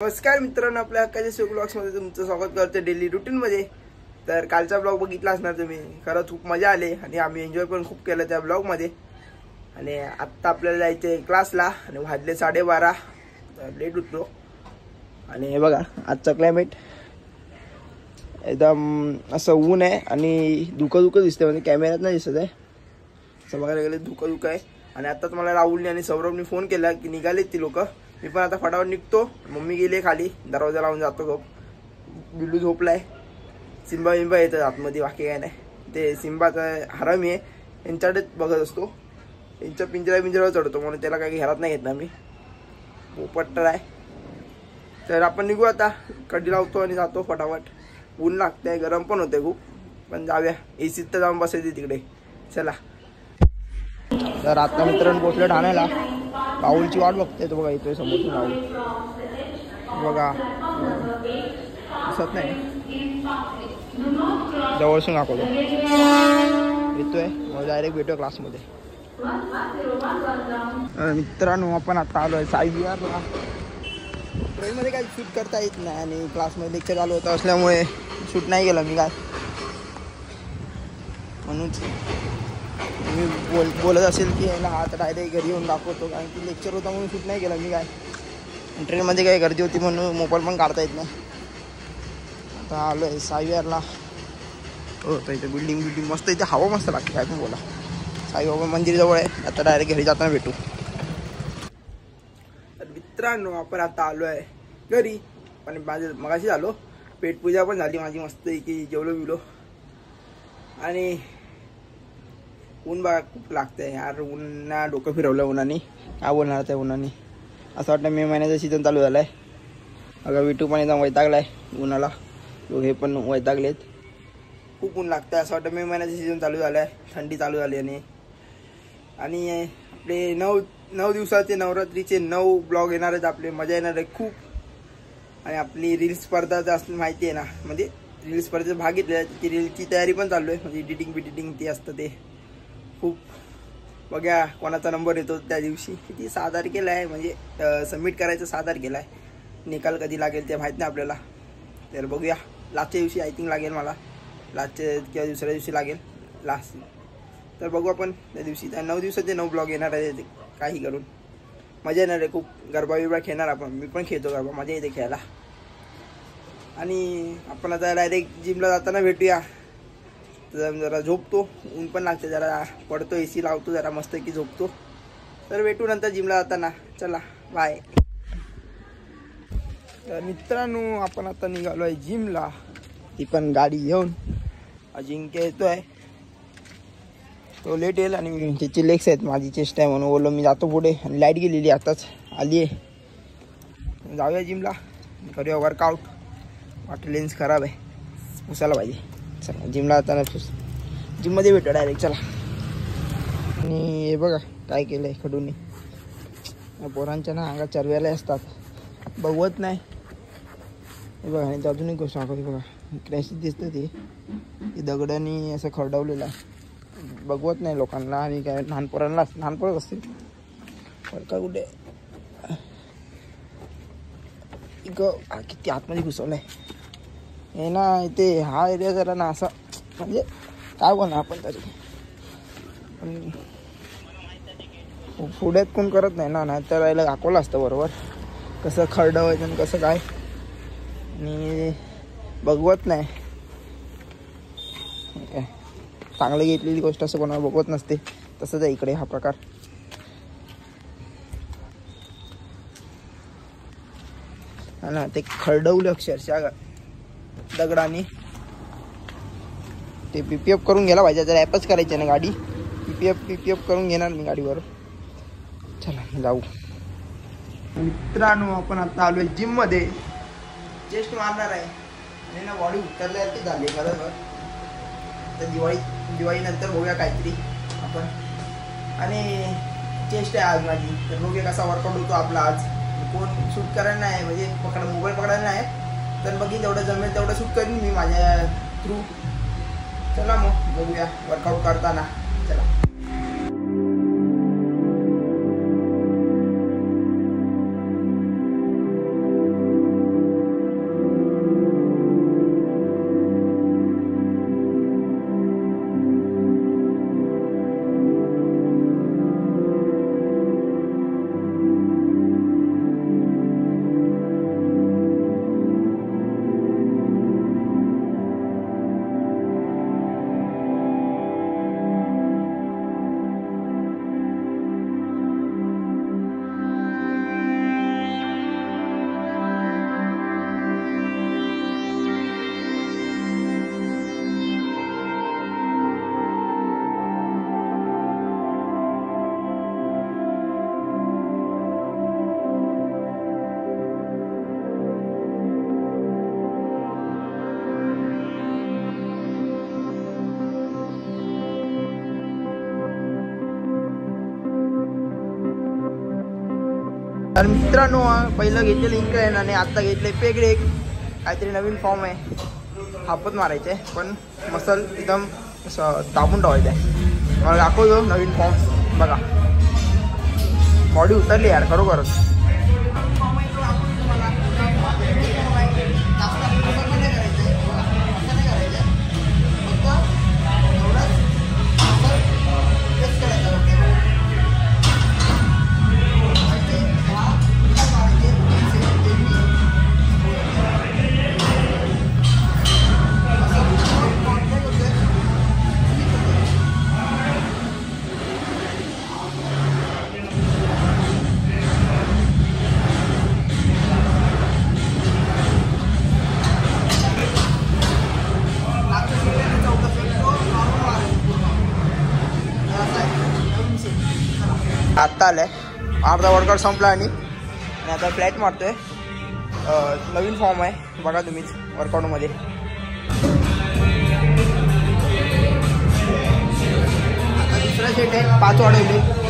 नमस्कार मित्रांनो, आपल्या हक्काच्या शिव ब्लॉग्समध्ये तुमचं स्वागत करतो डेली रुटीनमध्ये. तर कालचा ब्लॉग बघितला असणार तुम्ही. खरंच खूप मजा आली आणि आम्ही एन्जॉय पण खूप केलं त्या ब्लॉगमध्ये. आणि आत्ता आपल्याला जायचं आहे क्लासला आणि वाजले 12:30. लेट उठलो. आणि हे बघा आजचं क्लायमेट एकदम असं ऊन आहे आणि धुकं दिसतंय, म्हणजे कॅमेऱ्यात नाही दिसत आहे. असं बघायला गेलं धुकं आहे. आणि आत्ताच मला राहुलने आणि सौरभने फोन केला की निघालेत ती लोक. मी पण आता फटाफट निघतो. मम्मी गेले खाली, दरवाजा लावून जातो. झोप बिल्लू झोपलाय. सिंबा येतात आतमध्ये, बाकी काय नाही. ते सिंबाचा हरामी आहे, यांच्याकडेच बघत असतो. यांच्या पिंजऱ्यावर चढतो म्हणून त्याला काही घरात नाही घेत ना मी. पोपट आहे. तर आपण निघू आता. कडी लावतो आणि जातो फटाफट. ऊन लागतंय, गरम पण होते खूप, पण जाऊया. एसीत तर जाऊन बसायचे तिकडे. चला. तर आता मित्रांनो पोचलो ठाण्याला. राहुलची वाट बघते तो बघा, येतोय समोर राहुल. बघा दिसत नाही, जवळसून दाखवतो. येतोय मग डायरेक्ट भेटूया क्लासमध्ये. मित्रांनो आपण आता आलोय साईविहारला. ट्रेनमध्ये काही शूट करता येत नाही आणि क्लासमध्ये लेक्चर चालू होतं असल्यामुळे शूट नाही केलं मी काय. म्हणून मी बोलत असेल की याला आता डायरेक्ट घरी येऊन दाखवतो, कारण की लेक्चर होता म्हणून शूट नाही केलं मी काय. ट्रेनमध्ये काही गर्दी होती म्हणून मोबाईल पण काढता येत नाही. आता आलो आहे साईविहारला. हो तर इथे बिल्डिंग मस्त, इथे हवा मस्त लागते, काय पण बोला. साईबाबा मंदिर जवळ आहे. आता डायरेक्ट घरी जाताना भेटू. तर मित्रांनो आपण आता आलो आहे घरी. पण माझं मगाशी आलो. पेटपूजा पण झाली माझी मस्त की, जेवलो बिवलो. आणि ऊन बघा खूप लागतंय यार. उन्हा डोकं फिरवलं उन्हाने. काय बोलणार त्या उन्हाने. असं वाटतं मे महिन्याचा सीझन चालू झालाय. अगं विटू पण एकदम वैतागलाय उन्हाला. हे पण वैतागलेत. खूप ऊन लागतंय. असं वाटतं मे महिन्याचा सीझन चालू झालाय. थंडी चालू झाली. आणि आपले 9 दिवसाचे नवरात्रीचे 9 ब्लॉग येणार आहेत आपले. मजा येणार आहे खूप. आणि आपली रील्स स्पर्धा जास्त माहिती आहे ना, म्हणजे रील्स स्पर्धेचा भाग घेतलेला. ती रीलची तयारी पण चालू आहे, म्हणजे एडिटिंग ती असतं ते खूप. बघा कोणाचा नंबर येतो त्या दिवशी. किती 6 तारखेला आहे, म्हणजे सबमिट करायचं 6 तारखेला आहे. निकाल कधी लागेल ते माहीत नाही आपल्याला. तर बघूया. लास्टच्या दिवशी आय थिंक लागेल मला. लास्टच्या किंवा दुसऱ्या दिवशी लागेल लास्ट. तर बघू आपण त्या दिवशी. त्या 9 दिवसाचे 9 ब्लॉग येणार आहे. ते काही करून मजा येणार आहे खूप. गरबा बिरबा खेळणार आपण. मी पण खेळतो गरबा, मजा येते खेळायला. आणि आपण आता डायरेक्ट जिमला जाताना भेटूया. तर जरा झोपतो, ऊन पण लागते, जरा पडतो, एसी लावतो, जरा मस्त की झोपतो. तर भेटू नंतर जिमला जाताना. चला बाय. तर मित्रांनो आपण आता निघालो आहे जिमला. ती पण गाडी घेऊन. अजिंक्य येतोय, तो लेट येईल. आणि त्याची लेग्स आहेत, माझी चेस्ट आहे म्हणून बोललो मी जातो पुढे. आणि लाईट गेलेली आताच आली आहे. जाऊया जिमला, करूया वर्कआउट. वाटर लेन्स खराब आहे, पुसायला पाहिजे. चला जिमला जाताना जिममध्ये भेटू डायरेक्ट. चला. आणि हे बघा काय केलं आहे खडूनी. पोरांच्या ना अंगात चरव्याला असतात, बघवत नाही. हे बघा. आणि अजून एक गोष्ट दाखवते बघा. क्रॅश दिसतं ते दगडाने असं खरडवलेलं आहे. बघवत नाही लोकांना. आणि काय लहान पोरच असतील. फडका कुठे किती आतमध्ये घुसवलंय हे ना. इथे हा एरिया जरा ना असा, म्हणजे काय बोलणार आपण तरी. पण पुढ्यात कोण करत नाही ना, नाही तर याला दाखवलं असतं बरोबर कसं खरडवायचं आणि कसं काय. आणि बघवत नाही. चांगलं घेतलेली गोष्ट असं कोणाला बघवत नसते. तसंच आहे इकडे हा प्रकार. ना ते खरडवलं अक्षरशः दगडाने. ते पीपीएफ करून गेला पाहिजे. जर ॲपच करायची ना गाडी. पीपीएफ करून घेणार मी गाडीवर. चला जाऊ. मित्रांनो आपण आता आलोय जिम मध्ये. चेस्ट मारणार आहे आणि ना बॉडी उतरल्यासारखी झाली खरं. तर दिवाळी नंतर बघूया काहीतरी आपण. आणि चेस्ट आहे आज माझी. तर बघूया कसा वर्कआउट होतो आपला आज. कोण शूट करायला नाही, म्हणजे मोबाईल पकडायला नाही. तर बघीन जेवढं जमेल तेवढं शूट करीन मी माझ्या थ्रू. चला मग बघूया वर्कआउट करताना. चला. तर मित्रांनो पहिलं घेतलेलं इनक्लाइन आणि आता घेतले पेगडे एक काहीतरी नवीन फॉर्म आहे हापत मारायचे पण मसल एकदम असं दाबून ठेवायचं आहे मला दाखवतो नवीन फॉर्म बघा बॉडी उतरली यार खरोखरच आत्ता आलाय अर्धा वर्कआउट संपला आणि आता फ्लॅट मारतोय नवीन फॉर्म आहे बघा तुम्हीच वर्कआउटमध्ये आता दुसरा सेट आहे 5 वाढवले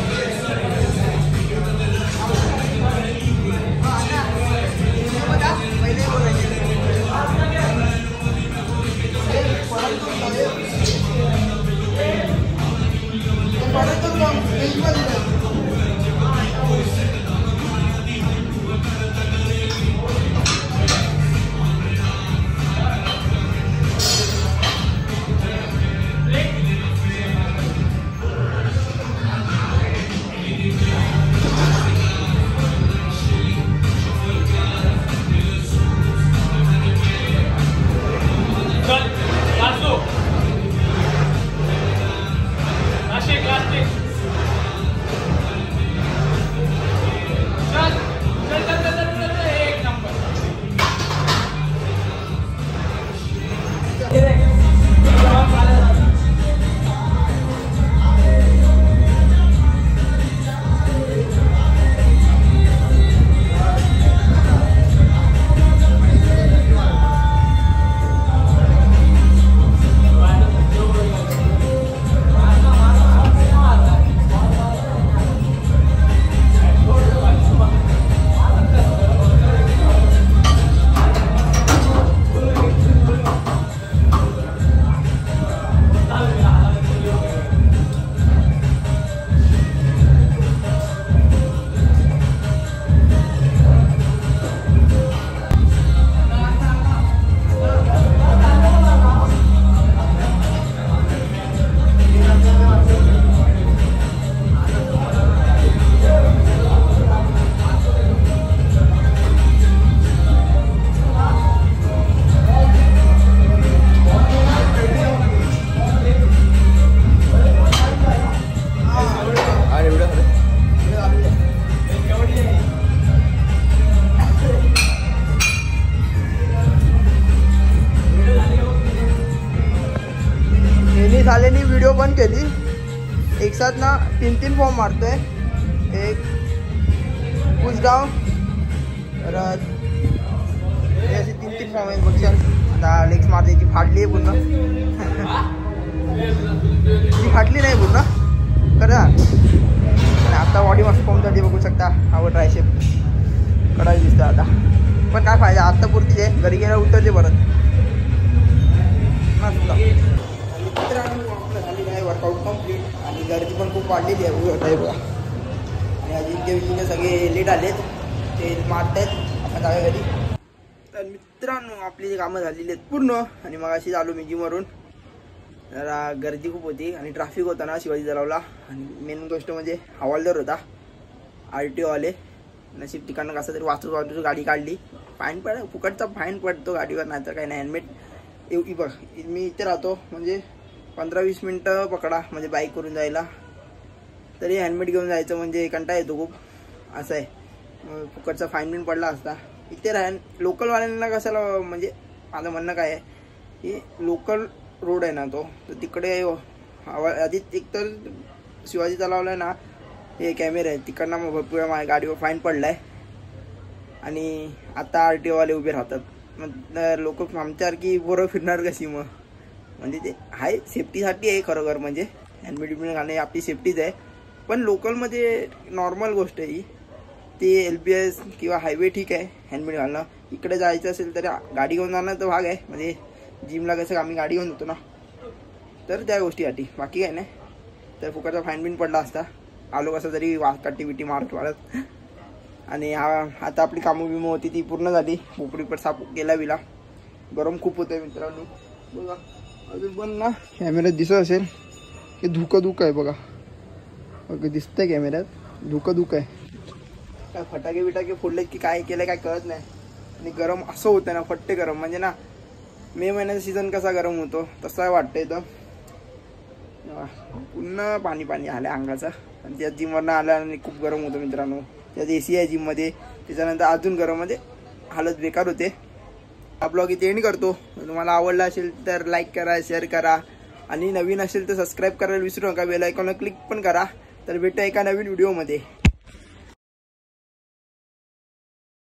झालेली व्हिडिओ बंद केली एक साथ ना 3 फॉर्म मारतोय एक पुश डाऊन परत हे असे 3 फॉर्म आहेत बघशाल आता लेग्स मारते ती फाटली आहे पुन्हा ती फाटली नाही पुन्हा खरं आणि आता बॉडी मस्त फॉर्म झाली बघू शकता आवड ट्रायशेप करायला दिसतं आता पण काय फायदा आत्ता पुरती आहे घरी गेला उतरते परत मस्त झालेलं आहे वर्कआउट कम्प्लीट आणि गर्दी पण खूप वाढलेली आहे बघा आणि अजिंक्य सगळे लेट आलेत ते मारत आहेत आपण जाऊया घरी तर मित्रांनो आपली कामं झालेली आहेत पूर्ण आणि मग अशी आलो मी जिमवरून जरा गर्दी खूप होती आणि ट्रॅफिक होता ना शिवाजी तलावला आणि मेन गोष्ट म्हणजे हवालदार होता RTO आले नशीब ठिकाणं कसं तरी वाचू गाडी काढली फाईन फुकटचा फाईन पडतो गाडीवर नाही तर काही नाही हेल्मेट बघ मी इथे राहतो म्हणजे 15-20 मिनटं पकडा म्हणजे बाईक करून जायला तरी हेल्मेट घेऊन जायचं म्हणजे कंटाळा येतो खूप असं आहे फुकटचा फाईन बिन पडला असता इथे लोकलवाल्यांना कशाला म्हणजे माझं म्हणणं काय आहे की लोकल रोड आहे ना तो तर तिकडे आधी एकतर शिवाजी तलावला ना हे कॅमेरे आहेत तिकडनं मग भरपूर माझ्या गाडीवर फाईन पडलाय आणि आता RTO वाले उभे राहतात मग लोक आमच्यासारखी बरोबर फिरणार कशी मग म्हणजे ते आहे सेफ्टीसाठी आहे खरोखर म्हणजे हेल्मेट बिल्मेट घालणे आपली सेफ्टीच आहे पण लोकलमध्ये नॉर्मल गोष्ट आहे ही ते LBS किंवा हायवे ठीक आहे हेल्मेट घालणं. इकडे जायचं असेल तर गाडी घेऊन जाणं तर भाग आहे, म्हणजे जिमला कसं आम्ही गाडी घेऊन होतो ना, तर त्या गोष्टीसाठी. बाकी काय नाही. तर फुकटचा फाईन बिन पडला असता, आलो कसं तरी कट्टी बिट्टी मारत. आणि आता आपली कामं बिमं होती ती पूर्ण झाली. पोपडी पण साफ केला बिला. गरम खूप होतं मित्रांनो. बघा अजून पण ना कॅमेऱ्यात दिसत असेल की धुकं आहे बघा. दिसतंय कॅमेऱ्यात धुकं आहे. काय फटाके बिटाके फोडले की काय केलं काय कळत नाही. आणि गरम असं होतं ना, फट्टे गरम, म्हणजे ना मे महिन्याचा सीझन कसा गरम होतो तसा वाटतं इथं. पुन्हा पाणी आलं अंगाचं. आणि त्यात जिमवरनं आलं आणि खूप गरम होतं मित्रांनो. त्यात AC आहे जिममध्ये, त्याच्यानंतर अजून गरम, म्हणजे हालत बेकार होते. हा ब्लॉग इथे एंड करतो. तुम्हाला आवडला असेल तर लाईक करा, शेअर करा, आणि नवीन असेल तर सबस्क्राईब करायला विसरू नका. बेल आयकॉनला क्लिक पण करा. तर भेटूया एका नवीन व्हिडिओमध्ये.